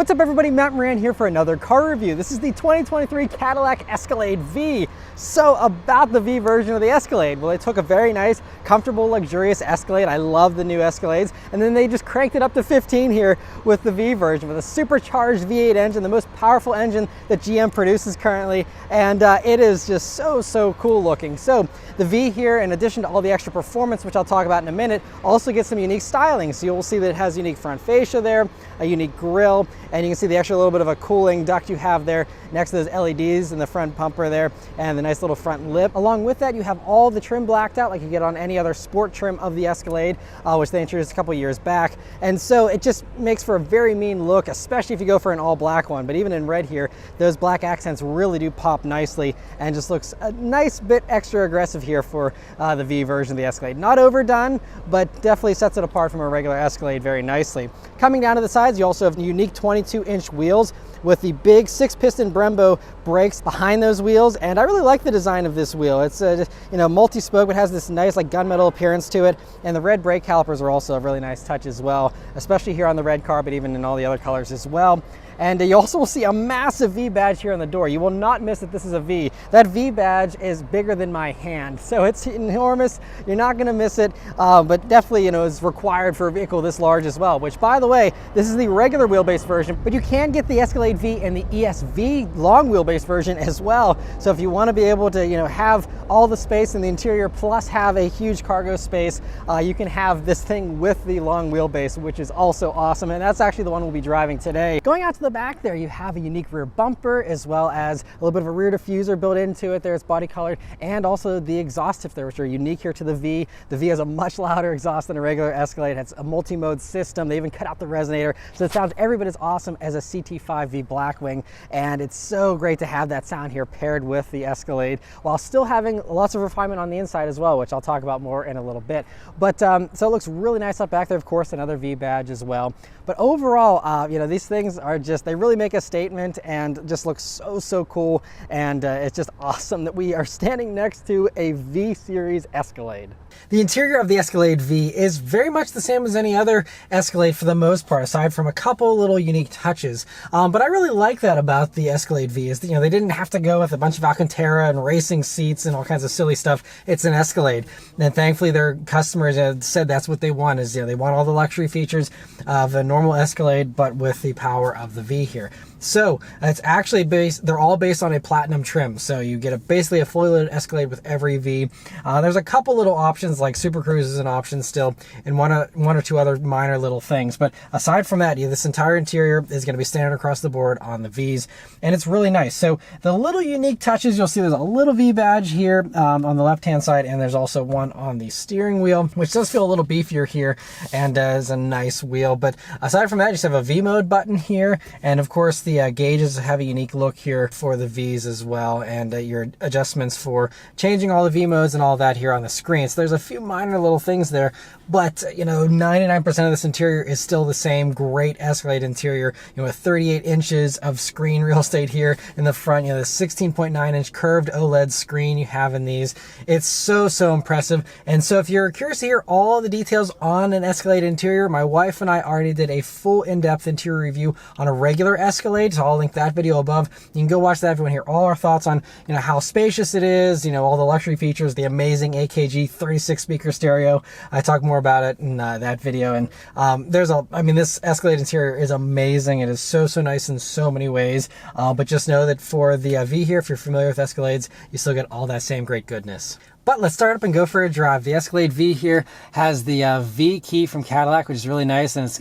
What's up everybody, Matt Moran here for another car review. This is the 2023 Cadillac Escalade V. So about the V version of the Escalade, well, they took a very nice, comfortable, luxurious Escalade. I love the new Escalades. And then they just cranked it up to 15 here with the V version with a supercharged V8 engine, the most powerful engine that GM produces currently. And it is just so cool looking. So the V here, in addition to all the extra performance, which I'll talk about in a minute, also gets some unique styling. So you'll see that it has unique front fascia there, a unique grille, and you can see the extra little bit of a cooling duct you have there next to those LEDs in the front bumper there, and the nice little front lip. Along with that, you have all the trim blacked out like you get on any other sport trim of the Escalade, which they introduced a couple years back. And so it just makes for a very mean look, especially if you go for an all black one. But even in red here, those black accents really do pop nicely and just looks a nice bit extra aggressive here for the V version of the Escalade. Not overdone, but definitely sets it apart from a regular Escalade very nicely. Coming down to the sides, you also have unique 22-inch wheels with the big 6-piston Brembo brakes behind those wheels, and I really like the design of this wheel. It's multi-spoke, but has this nice like gunmetal appearance to it, and the red brake calipers are also a really nice touch as well, especially here on the red car, but even in all the other colors as well. And you also will see a massive V badge here on the door. You will not miss that this is a V. That V badge is bigger than my hand, so it's enormous. You're not gonna miss it, but definitely is required for a vehicle this large as well, which by the way, this is the regular wheelbase version, but you can get the Escalade V and the ESV long wheelbase version as well. So if you wanna be able to have all the space in the interior plus have a huge cargo space, you can have this thing with the long wheelbase, which is also awesome. And that's actually the one we'll be driving today. Going out to the back there, you have a unique rear bumper as well as a little bit of a rear diffuser built into it there. It's body colored, and also the exhaust tips there, which are unique here to the V. The V has a much louder exhaust than a regular Escalade. It's a multi-mode system. They even cut out the resonator, so it sounds every bit as awesome as a CT5-V Blackwing, and it's so great to have that sound here paired with the Escalade while still having lots of refinement on the inside as well, which I'll talk about more in a little bit. But so it looks really nice up back there. Of course, another V badge as well. But overall, these things are just, they really make a statement and just look so cool. And it's just awesome that we are standing next to a V series Escalade. The interior of the Escalade V is very much the same as any other Escalade for the most part, aside from a couple little unique touches. But I really like that about the Escalade V is, they didn't have to go with a bunch of Alcantara and racing seats and all kinds of silly stuff. It's an Escalade. And thankfully their customers have said that's what they want, is they want all the luxury features of a normal Escalade, but with the power of the V here. So it's actually they're all based on a platinum trim. So you get basically a fully loaded Escalade with every V. There's a couple little options like Super Cruise is an option still, and one or two other minor little things. But aside from that, this entire interior is going to be standard across the board on the Vs, and it's really nice. So the little unique touches, you'll see there's a little V badge here on the left-hand side, and there's also one on the steering wheel, which does feel a little beefier here and is a nice wheel. But aside from that, you just have a V mode button here, and of course the gauges have a unique look here for the Vs as well, and your adjustments for changing all the V modes and all that here on the screen. So there's a few minor little things there, but 99% of this interior is still the same great Escalade interior, with 38 inches of screen real estate here in the front, the 16.9-inch curved OLED screen you have in these. It's so impressive. And so if you're curious to hear all the details on an Escalade interior, my wife and I already did a full in-depth interior review on a regular Escalade, so I'll link that video above. You can go watch that if you want to hear all our thoughts on how spacious it is, all the luxury features, the amazing AKG 36 speaker stereo. I talk more about it in that video. And this Escalade interior is amazing. It is so nice in so many ways. But just know that for the V here, if you're familiar with Escalades, you still get all that same great goodness. But let's start up and go for a drive. The Escalade V here has the V key from Cadillac, which is really nice, and it's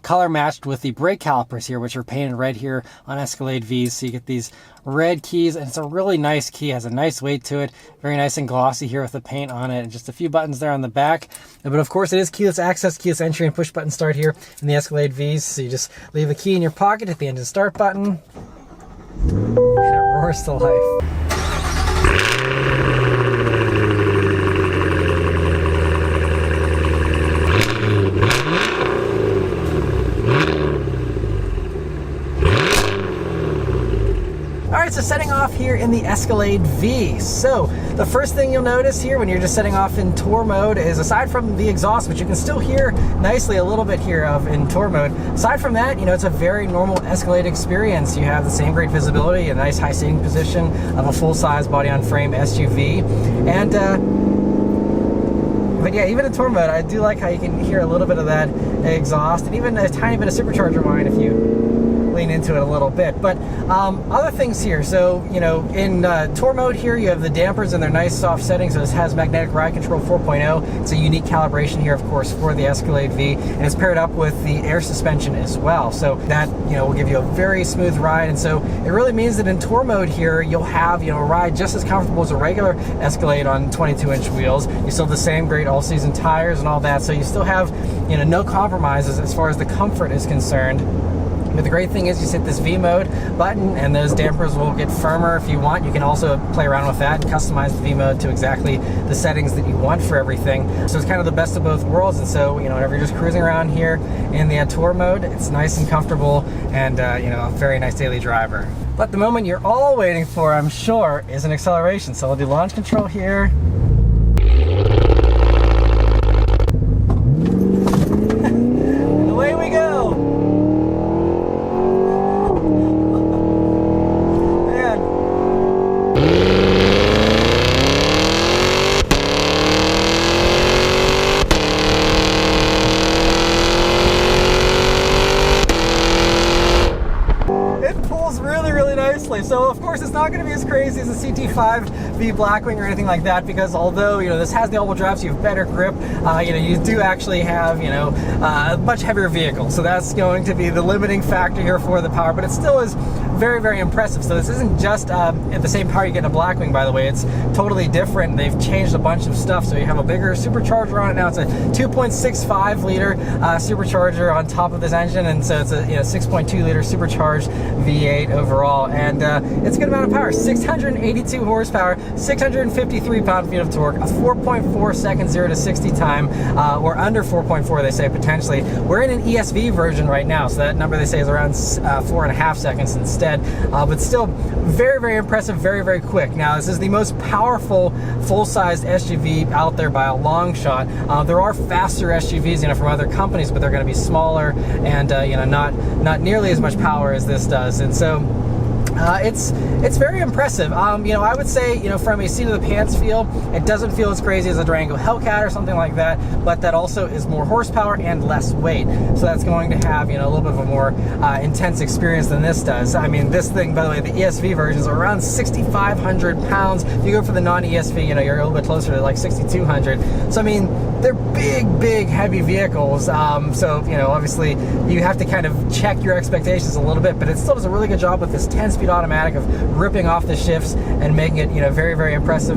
color matched with the brake calipers here, which are painted red here on Escalade Vs. So you get these red keys, and it's a really nice key. It has a nice weight to it, very nice and glossy here with the paint on it, and just a few buttons there on the back. But of course it is keyless access, keyless entry, and push button start here in the Escalade Vs. So you just leave the key in your pocket, hit the engine start button, and it roars to life. to setting off here in the Escalade V. So the first thing you'll notice here when you're just setting off in tour mode is, aside from the exhaust, which you can still hear nicely a little bit here of in tour mode, aside from that, it's a very normal Escalade experience. You have the same great visibility, a nice high seating position of a full-size body-on-frame SUV, and but yeah, even in tour mode, I do like how you can hear a little bit of that exhaust, and even a tiny bit of supercharger whine if you lean into it a little bit. But other things here, so in tour mode here, you have the dampers in their nice soft settings. So this has magnetic ride control 4.0. It's a unique calibration here, of course, for the Escalade V, and it's paired up with the air suspension as well. So that will give you a very smooth ride, and so it really means that in tour mode here, you'll have a ride just as comfortable as a regular Escalade on 22-inch wheels. You still have the same great all-season tires and all that, so you still have no compromises as far as the comfort is concerned. But the great thing is, you hit this V mode button and those dampers will get firmer if you want. You can also play around with that and customize the V mode to exactly the settings that you want for everything. So it's kind of the best of both worlds. And so, whenever you're just cruising around here in the tour mode, it's nice and comfortable and, a very nice daily driver. But the moment you're all waiting for, I'm sure, is an acceleration. So I'll do launch control here. And away we go. So of course it's not going to be as crazy as the CT5-V Blackwing or anything like that, because although this has the all-wheel drive, so you have better grip, you do actually have a much heavier vehicle, so that's going to be the limiting factor here for the power. But it still is very, very impressive. So this isn't just at the same power you get in a Blackwing, by the way. It's totally different. They've changed a bunch of stuff. So you have a bigger supercharger on it now. It's a 2.65 liter supercharger on top of this engine, and so it's a 6.2 liter supercharged V8 overall, and it's a good amount of power. 682 horsepower, 653 pound-feet of torque, a 4.4 second 0 to 60 time, or under 4.4 they say potentially. We're in an ESV version right now, so that number they say is around 4.5 seconds instead. But still very, very impressive, very, very quick. Now, this is the most powerful full-sized SUV out there by a long shot. There are faster SUVs, from other companies, but they're going to be smaller and not nearly as much power as this does. And so it's very impressive. I would say, from a seat of the pants feel, it doesn't feel as crazy as a Durango Hellcat or something like that, but that also is more horsepower and less weight. So that's going to have, a little bit of a more intense experience than this does. I mean, this thing, by the way, the ESV versions are around 6,500 pounds. If you go for the non-ESV, you're a little bit closer to like 6,200. So, I mean, they're big, big, heavy vehicles. So, obviously you have to kind of check your expectations a little bit, but it still does a really good job with this 10-speed automatic of ripping off the shifts and making it, very, very impressive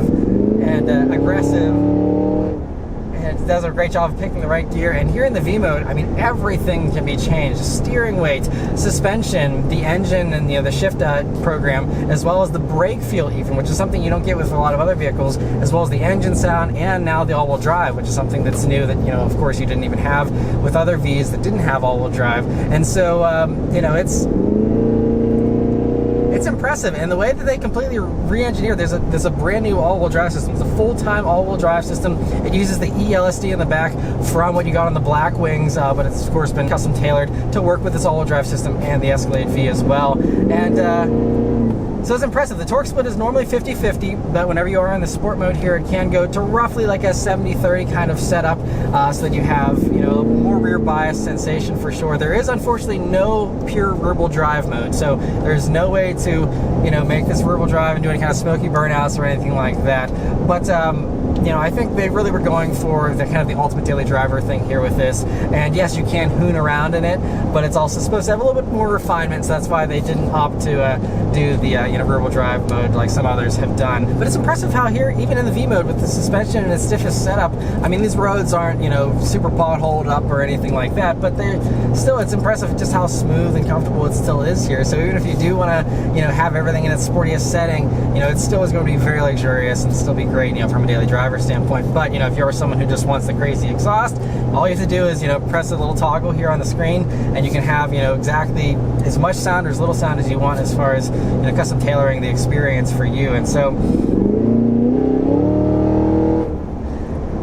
and aggressive. And it does a great job of picking the right gear. And here in the V mode, I mean, everything can be changed. Steering weight, suspension, the engine, and the shift program, as well as the brake feel even, which is something you don't get with a lot of other vehicles, as well as the engine sound, and now the all-wheel drive, which is something that's new that, of course you didn't even have with other Vs that didn't have all-wheel drive. And so, it's impressive, and the way that they completely re-engineered, there's a brand new all-wheel drive system. It's a full-time all-wheel drive system. It uses the ELSD in the back from what you got on the Blackwings, but it's of course been custom tailored to work with this all-wheel drive system and the Escalade V as well. And so it's impressive. The torque split is normally 50-50, but whenever you are in the sport mode here, it can go to roughly like a 70-30 kind of setup, so that you have, more rear bias sensation for sure. There is unfortunately no pure rear-wheel drive mode, so there's no way to, make this rear-wheel drive and do any kind of smoky burnouts or anything like that. But I think they really were going for the kind of the ultimate daily driver thing here with this. And yes, you can hoon around in it, but it's also supposed to have a little bit more refinement, so that's why they didn't opt to do the rear-wheel drive mode like some others have done. But it's impressive how here, even in the V mode with the suspension and its stiffest setup, I mean, these roads aren't super potholed up or anything like that, but it's impressive just how smooth and comfortable it still is here. So even if you do want to have everything in its sportiest setting, it still is going to be very luxurious and still be great from a daily driver power standpoint. But, you know, if you're someone who just wants the crazy exhaust, all you have to do is, you know, press a little toggle here on the screen, and you can have, you know, exactly as much sound or as little sound as you want as far as, you know, custom tailoring the experience for you. And so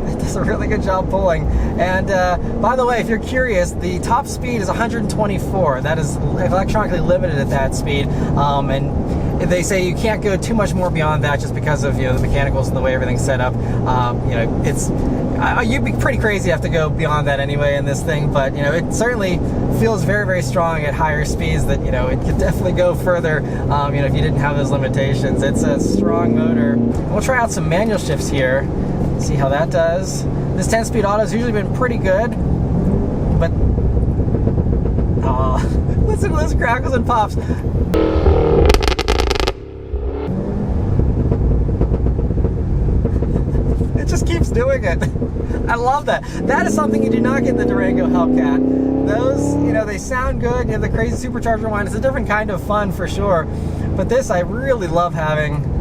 it does a really good job pulling. And by the way, if you're curious, the top speed is 124. That is electronically limited at that speed. And they say you can't go too much more beyond that just because of, you know, the mechanicals and the way everything's set up. You know, it's you'd be pretty crazy to have to go beyond that anyway in this thing, but, you know, it certainly feels very, very strong at higher speeds that, you know, it could definitely go further, you know, if you didn't have those limitations. It's a strong motor. We'll try out some manual shifts here, see how that does. This 10-speed auto has usually been pretty good, but listen to those crackles and pops. It just keeps doing it. I love that. That is something you do not get in the Durango Hellcat. Those, you know, they sound good. You have the crazy supercharger one. It's a different kind of fun for sure. But this, I really love having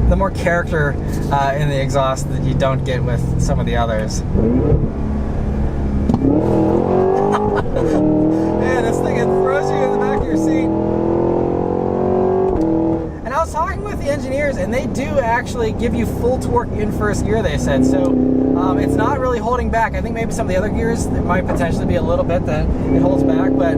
the more character in the exhaust that you don't get with some of the others. Man, this thing, it throws you in the back of your seat. And I was talking with the engineers, and they do actually give you full torque in first gear, they said. So it's not really holding back. I think maybe some of the other gears, there might potentially be a little bit that it holds back, but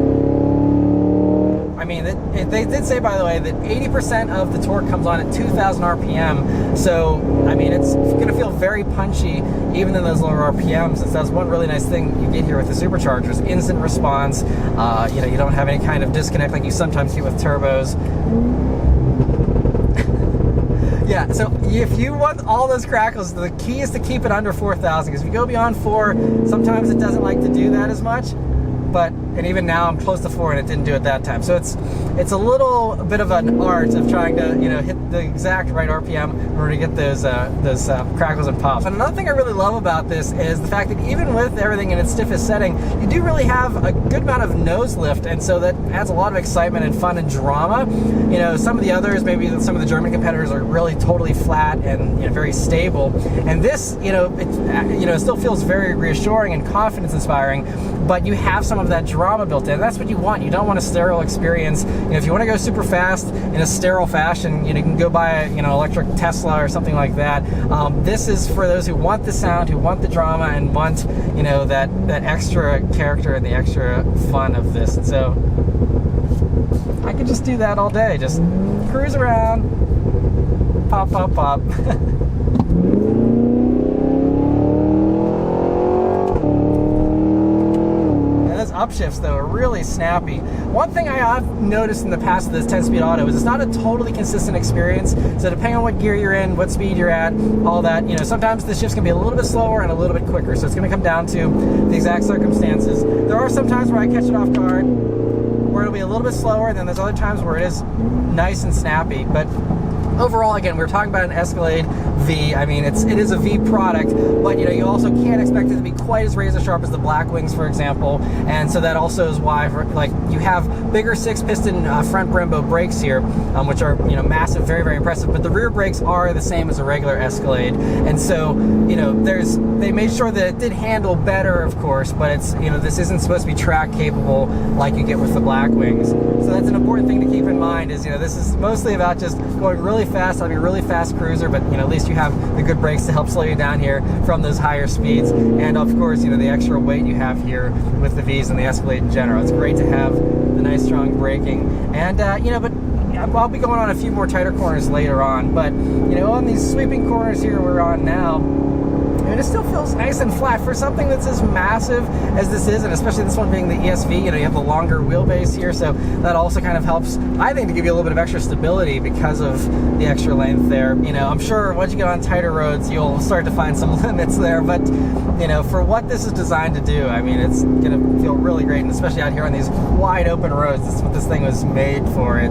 I mean, they did say, by the way, that 80% of the torque comes on at 2,000 RPM. So, I mean, it's going to feel very punchy even in those lower RPMs. And so that's one really nice thing you get here with the superchargers: instant response. You know, you don't have any kind of disconnect like you sometimes get with turbos. Yeah, so if you want all those crackles, the key is to keep it under 4,000, because if you go beyond 4, sometimes it doesn't like to do that as much. And even now I'm close to 4 and it didn't do it that time. So it's a little bit of an art of trying to, you know, hit the exact right RPM in order to get those crackles and pops. And another thing I really love about this is the fact that even with everything in its stiffest setting, you do really have a good amount of nose lift, and so that adds a lot of excitement and fun and drama. You know, some of the others, maybe some of the German competitors, are really totally flat and, you know, very stable. And this, you know, it still feels very reassuring and confidence inspiring, but you have some of that drama built in. That's what you want. You don't want a sterile experience. You know, if you want to go super fast in a sterile fashion, you know, you can go buy a, you know, electric Tesla or something like that. This is for those who want the sound, who want the drama, and want, you know, that extra character and the extra fun of this. And so I could just do that all day. Just cruise around, pop, pop, pop. Upshifts though are really snappy. One thing I've noticed in the past of this 10-speed auto is it's not a totally consistent experience. So depending on what gear you're in, what speed you're at, all that, you know, sometimes the shifts can be a little bit slower and a little bit quicker. So it's going to come down to the exact circumstances. There are some times where I catch it off guard, where it'll be a little bit slower, and then there's other times where it is nice and snappy. But overall, again, we're talking about an Escalade V. I mean, it is a V product, but, you know, you also can't expect it to be quite as razor sharp as the Blackwings, for example. And so that also is why, like, you have bigger 6-piston front Brembo brakes here, which are, you know, massive, very, very impressive. But the rear brakes are the same as a regular Escalade, and so, you know, they made sure that it did handle better, of course. But it's, you know, this isn't supposed to be track capable like you get with the Blackwings. So that's an important thing to keep in mind. Is, you know, this is mostly about just going really fast. I'll be a really fast cruiser, but, you know, at least you have the good brakes to help slow you down here from those higher speeds. And of course, you know, the extra weight you have here with the Vs and the Escalade in general. It's great to have the nice strong braking. And you know, but I'll be going on a few more tighter corners later on. But, you know, on these sweeping corners here we're on now, and it still feels nice and flat for something that's as massive as this is, and especially this one being the ESV. You know, you have the longer wheelbase here, so that also kind of helps, I think, to give you a little bit of extra stability because of the extra length there. You know, I'm sure once you get on tighter roads, you'll start to find some limits there, but, you know, for what this is designed to do, I mean, it's gonna feel really great, and especially out here on these wide open roads, that's what this thing was made for. It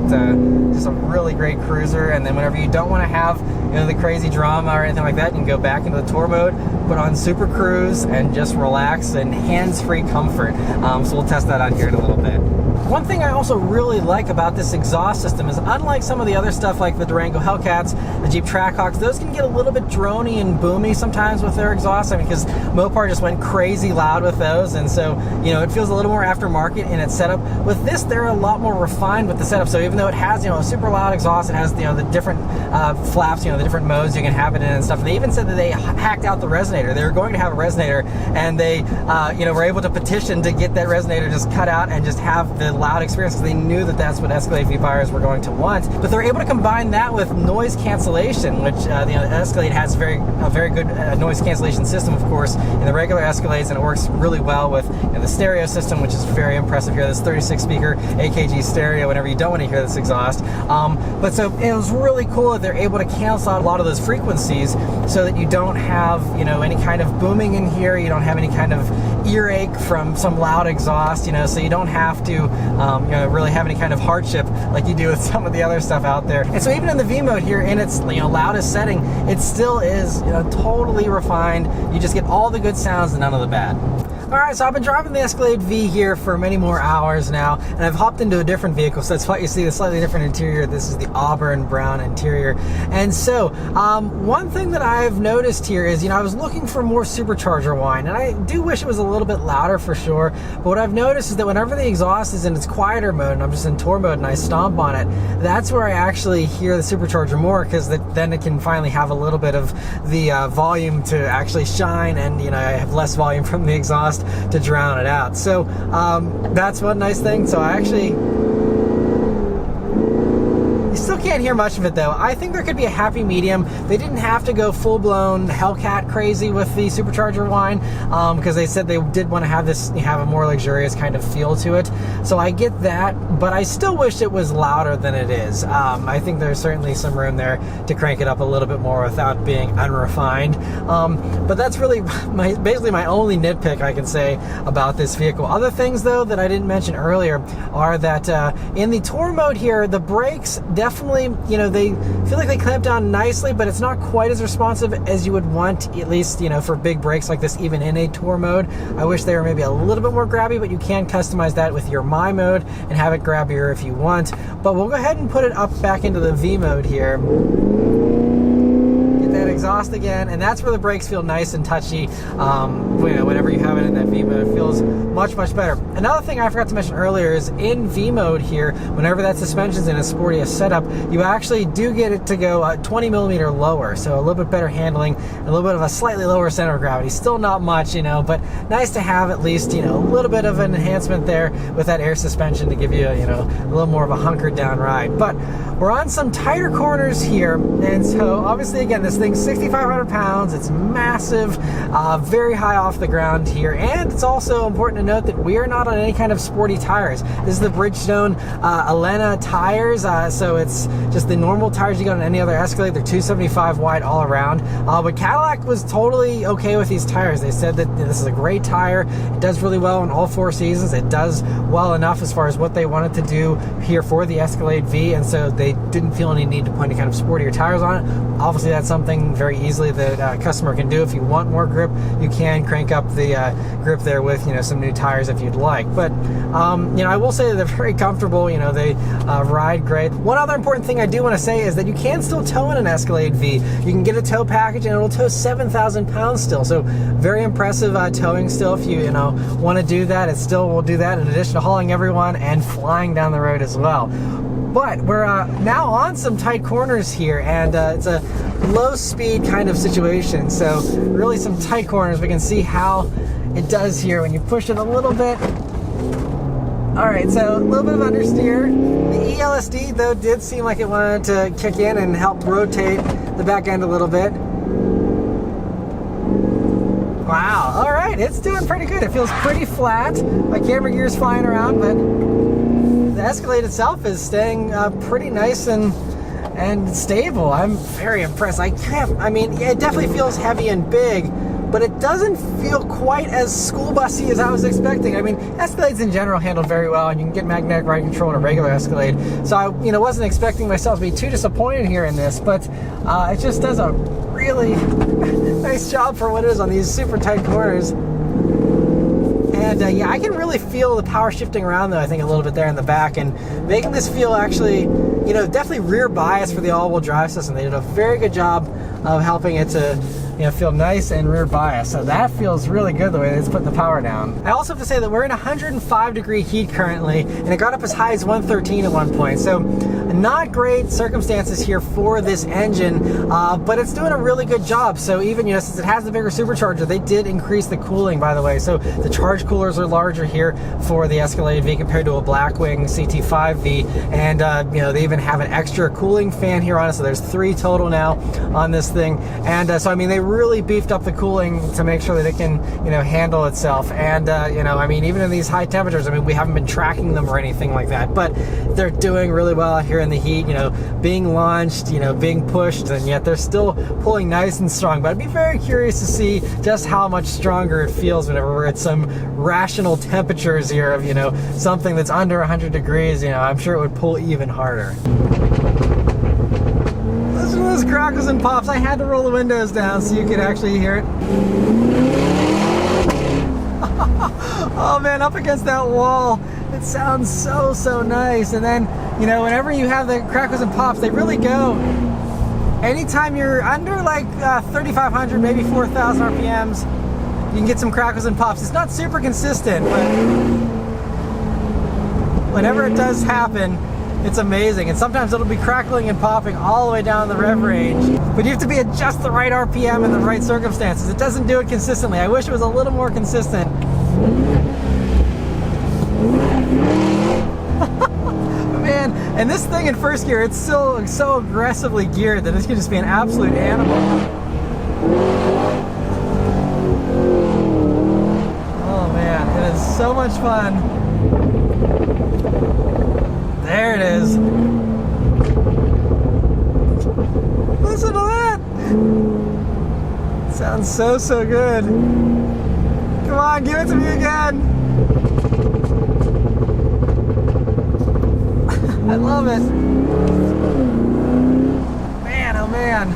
just a really great cruiser. And then whenever you don't want to have, you know, the crazy drama or anything like that, you can go back into the tour mode, put on Super Cruise, and just relax and hands-free comfort. So we'll test that out here in a little bit. One thing I also really like about this exhaust system is, unlike some of the other stuff like the Durango Hellcats, the Jeep Trackhawks, those can get a little bit drony and boomy sometimes with their exhaust. I mean, because Mopar just went crazy loud with those, and so, you know, it feels a little more aftermarket in its setup. With this, they're a lot more refined with the setup. So even though it has, you know, a super loud exhaust, it has, you know, the different flaps, you know, the different modes you can have it in and stuff. And they even said that they hacked out the resonator. They were going to have a resonator, and they, you know, were able to petition to get that resonator just cut out and just have the loud experience, because they knew that that's what Escalade V buyers were going to want. But they're able to combine that with noise cancellation, which you know, the Escalade has a very good noise cancellation system, of course, in the regular Escalades, and it works really well with, you know, the stereo system, which is very impressive here. This 36 speaker AKG stereo whenever you don't want to hear this exhaust. But so it was really cool that they're able to cancel out a lot of those frequencies, so that you don't have, you know, any kind of booming in here. You don't have any kind of earache from some loud exhaust, you know, so you don't have to, you know, really have any kind of hardship like you do with some of the other stuff out there. And so even in the V mode here, in its, you know, loudest setting, it still is, you know, totally refined. You just get all the good sounds and none of the bad. All right, so I've been driving the Escalade V here for many more hours now, and I've hopped into a different vehicle, so that's why you see the slightly different interior. This is the auburn brown interior. And so, one thing that I've noticed here is, you know, I was looking for more supercharger whine, and I do wish it was a little bit louder for sure, but what I've noticed is that whenever the exhaust is in its quieter mode, and I'm just in tour mode and I stomp on it, that's where I actually hear the supercharger more, because then it can finally have a little bit of the volume to actually shine, and, you know, I have less volume from the exhaust to drown it out. So that's one nice thing. So I actually, you still can't hear much of it though. I think there could be a happy medium. They didn't have to go full-blown Hellcat crazy with the supercharger whine, because they said they did want to have this, have a more luxurious kind of feel to it. So I get that, but I still wish it was louder than it is. I think there's certainly some room there to crank it up a little bit more without being unrefined. But that's really basically my only nitpick I can say about this vehicle. Other things though that I didn't mention earlier are that in the tour mode here, the brakes definitely, you know, they feel like they clamp down nicely, but it's not quite as responsive as you would want, at least, you know, for big brakes like this, even in a tour mode. I wish they were maybe a little bit more grabby, but you can customize that with your My mode and have it grabbier if you want. But we'll go ahead and put it up back into the V mode here. That exhaust again, and that's where the brakes feel nice and touchy. You know, whenever you have it in that V mode, it feels much better. Another thing I forgot to mention earlier is in V mode here, whenever that suspension's in a sporty setup, you actually do get it to go 20 millimeter lower, so a little bit better handling, a little bit of a slightly lower center of gravity. Still not much, you know, but nice to have at least, you know, a little bit of an enhancement there with that air suspension to give you, you know, a little more of a hunkered down ride. But we're on some tighter corners here, and so obviously again, this thing's 6,500 pounds. It's massive, very high off the ground here, and it's also important to note that we are not on any kind of sporty tires. This is the Bridgestone Elena tires, so it's just the normal tires you get on any other Escalade. They're 275 wide all around, but Cadillac was totally okay with these tires. They said that this is a great tire. It does really well in all four seasons. It does well enough as far as what they wanted to do here for the Escalade V, and so they didn't feel any need to put any kind of sportier tires on it. Obviously, that's something very easily that a customer can do. If you want more grip, you can crank up the grip there with, you know, some new tires if you'd like. But you know, I will say that they're very comfortable. You know, they ride great. One other important thing I do want to say is that you can still tow in an Escalade V. You can get a tow package, and it'll tow 7,000 pounds still. So very impressive towing still. If you know, want to do that, it still will do that in addition to hauling everyone and flying down the road as well. But we're now on some tight corners here, and it's a low speed kind of situation. So really some tight corners. We can see how it does here when you push it a little bit. All right, so a little bit of understeer. The ELSD though did seem like it wanted to kick in and help rotate the back end a little bit. Wow, all right, it's doing pretty good. It feels pretty flat. My camera gear's flying around, but the Escalade itself is staying pretty nice and stable. I'm very impressed. I mean, yeah, it definitely feels heavy and big, but it doesn't feel quite as school busy as I was expecting. I mean, Escalades in general handle very well, and you can get magnetic ride control in a regular Escalade. So I, you know, wasn't expecting myself to be too disappointed here in this, but it just does a really nice job for what it is on these super tight corners. And yeah, I can really feel the power shifting around though, I think a little bit there in the back, and making this feel actually, you know, definitely rear bias for the all-wheel drive system. They did a very good job of helping it to, you know, feel nice and rear bias. So that feels really good the way it's putting the power down. I also have to say that we're in 105-degree heat currently, and it got up as high as 113 at one point. So not great circumstances here for this engine, but it's doing a really good job. So even, you know, since it has the bigger supercharger, they did increase the cooling, by the way. So the charge coolers are larger here for the Escalade V compared to a Blackwing CT5-V, and you know, they even have an extra cooling fan here on it. So there's 3 total now on this thing, and so I mean, they really beefed up the cooling to make sure that it can, you know, handle itself. And you know, I mean, even in these high temperatures, I mean, we haven't been tracking them or anything like that, but they're doing really well out here in the heat, you know, being launched, you know, being pushed, and yet they're still pulling nice and strong. But I'd be very curious to see just how much stronger it feels whenever we're at some rational temperatures here of, you know, something that's under 100 degrees. You know, I'm sure it would pull even harder. Listen to those crackles and pops. I had to roll the windows down so you could actually hear it. Oh man, up against that wall, it sounds so nice. And then, you know, whenever you have the crackles and pops, they really go. Anytime you're under like 3,500, maybe 4,000 RPMs, you can get some crackles and pops. It's not super consistent, but whenever it does happen, it's amazing. And sometimes it'll be crackling and popping all the way down the rev range, but you have to be at just the right RPM in the right circumstances. It doesn't do it consistently. I wish it was a little more consistent. Man, and this thing in first gear, it's still so aggressively geared that this can just be an absolute animal. Oh man, it is so much fun. There it is. Listen to that. Sounds so good. Come on, give it to me again. I love it. Man, oh man.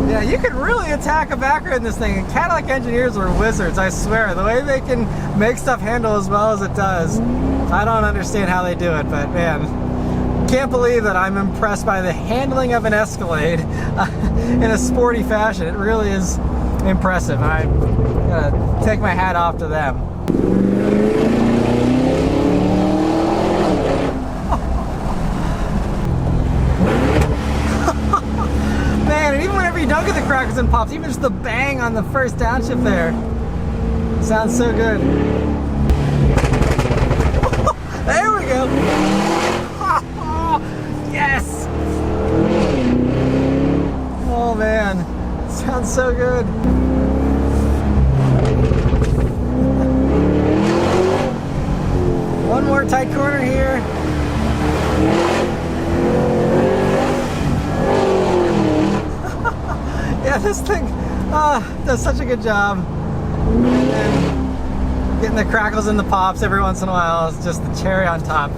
Yeah, you can really attack a backroad in this thing. And Cadillac engineers are wizards, I swear. The way they can make stuff handle as well as it does, I don't understand how they do it, but man, can't believe that I'm impressed by the handling of an Escalade in a sporty fashion. It really is impressive. I'm gonna take my hat off to them. Man, and even whenever you don't get the crackles and pops, even just the bang on the first downshift there, sounds so good. There we go. Yes. Oh man, sounds so good. One more tight corner here. Yeah, this thing does such a good job. And then getting the crackles and the pops every once in a while is just the cherry on top.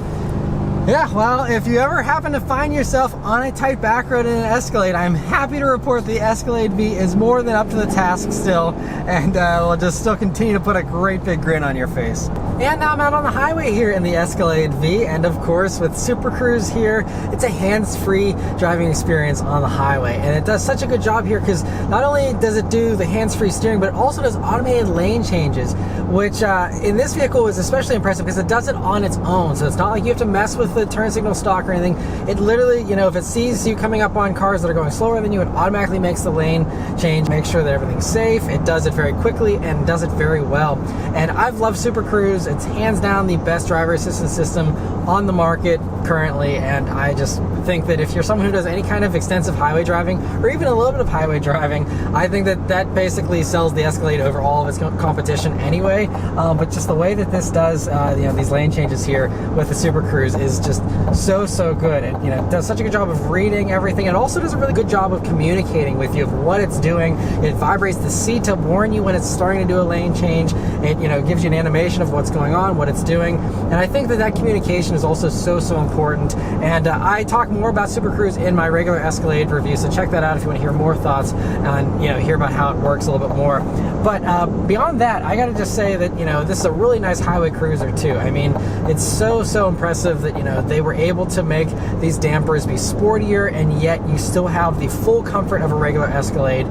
Yeah, well, if you ever happen to find yourself on a tight back road in an Escalade, I'm happy to report the Escalade V is more than up to the task still, and will just still continue to put a great big grin on your face. And now I'm out on the highway here in the Escalade V, and of course with Super Cruise here, it's a hands-free driving experience on the highway. And it does such a good job here because not only does it do the hands-free steering, but it also does automated lane changes, which in this vehicle is especially impressive because it does it on its own. So it's not like you have to mess with the turn signal stock or anything. It literally, you know, if it sees you coming up on cars that are going slower than you, it automatically makes the lane change, make sure that everything's safe. It does it very quickly and does it very well. And I've loved Super Cruise. It's hands down the best driver assistance system on the market currently, and I just think that if you're someone who does any kind of extensive highway driving or even a little bit of highway driving, I think that that basically sells the Escalade over all of its competition anyway. But just the way that this does you know, these lane changes here with the Super Cruise is just so good. It, it does such a good job of reading everything. It also does a really good job of communicating with you of what it's doing. It vibrates the seat to warn you when it's starting to do a lane change. It gives you an animation of what's going on, what it's doing, and I think that communication is also so important. And I talk more about Super Cruise in my regular Escalade review, so check that out if you want to hear more thoughts and hear about how it works a little bit more. But beyond that, I got to just say that this is a really nice highway cruiser too. I mean, it's so impressive that they were able to make these dampers be sportier, and yet you still have the full comfort of a regular Escalade.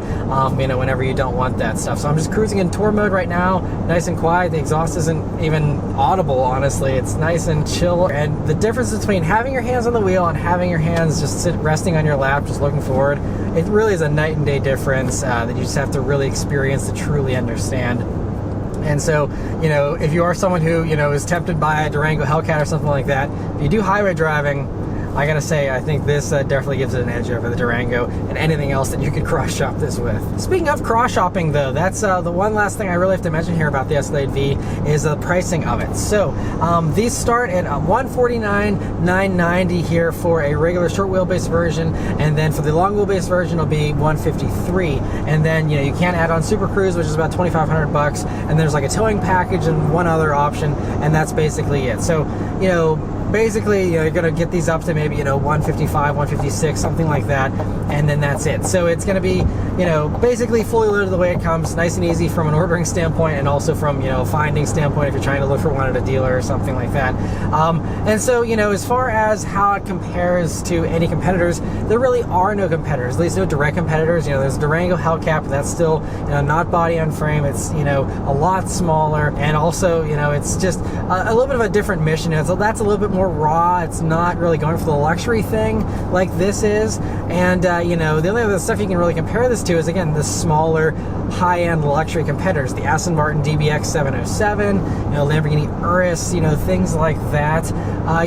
Whenever you don't want that stuff. So I'm just cruising in tour mode right now, nice and quiet. The exhaust isn't even audible, honestly. It's nice and chill. And the difference between having your hands on the wheel and having your hands just resting on your lap, just looking forward, it really is a night and day difference that you just have to really experience to truly understand. And so, if you are someone who, is tempted by a Durango Hellcat or something like that, if you do highway driving, I gotta say, I think this definitely gives it an edge over the Durango and anything else that you could cross-shop this with. Speaking of cross-shopping, though, that's the one last thing I really have to mention here about the Escalade V is the pricing of it. So these start at $149,990 here for a regular short wheelbase version, and then for the long wheelbase version, it'll be $153. And then you can't add on Super Cruise, which is about $2,500, and there's like a towing package and one other option, and that's basically it. So basically, you're going to get these up to maybe, 155, 156, something like that, and then that's it. So it's going to be, basically fully loaded the way it comes, nice and easy from an ordering standpoint, and also from, finding standpoint if you're trying to look for one at a dealer or something like that. And so, as far as how it compares to any competitors, there really are no competitors, at least no direct competitors. There's Durango Hellcat, but that's still, not body on frame. It's, a lot smaller, and also, it's just a little bit of a different mission. So that's a little bit more raw. It's not really going for the luxury thing like this is. And the only other stuff you can really compare this to is, again, the smaller high-end luxury competitors, the Aston Martin DBX 707, Lamborghini Urus, things like that.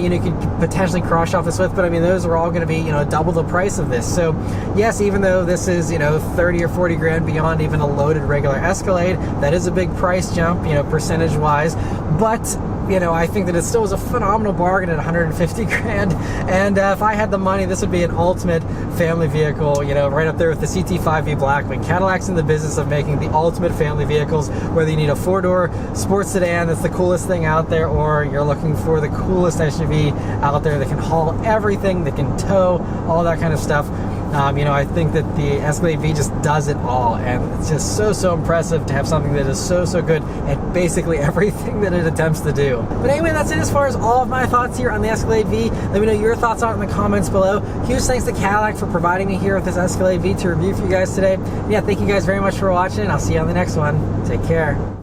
You could potentially cross-shop this with, but I mean, those are all going to be, double the price of this. So yes, even though this is, 30 or 40 grand beyond even a loaded regular Escalade, that is a big price jump, percentage-wise, but I think that it still was a phenomenal bargain at 150 grand. And if I had the money, this would be an ultimate family vehicle, right up there with the CT5-V Blackwing. Cadillac's in the business of making the ultimate family vehicles, whether you need a four-door sports sedan that's the coolest thing out there, or you're looking for the coolest SUV out there that can haul everything, that can tow, all that kind of stuff. I think that the Escalade V just does it all, and it's just so impressive to have something that is so good at basically everything that it attempts to do. But anyway, that's it as far as all of my thoughts here on the Escalade V. Let me know your thoughts on it in the comments below. Huge thanks to Cadillac for providing me here with this Escalade V to review for you guys today. Yeah, thank you guys very much for watching, and I'll see you on the next one. Take care.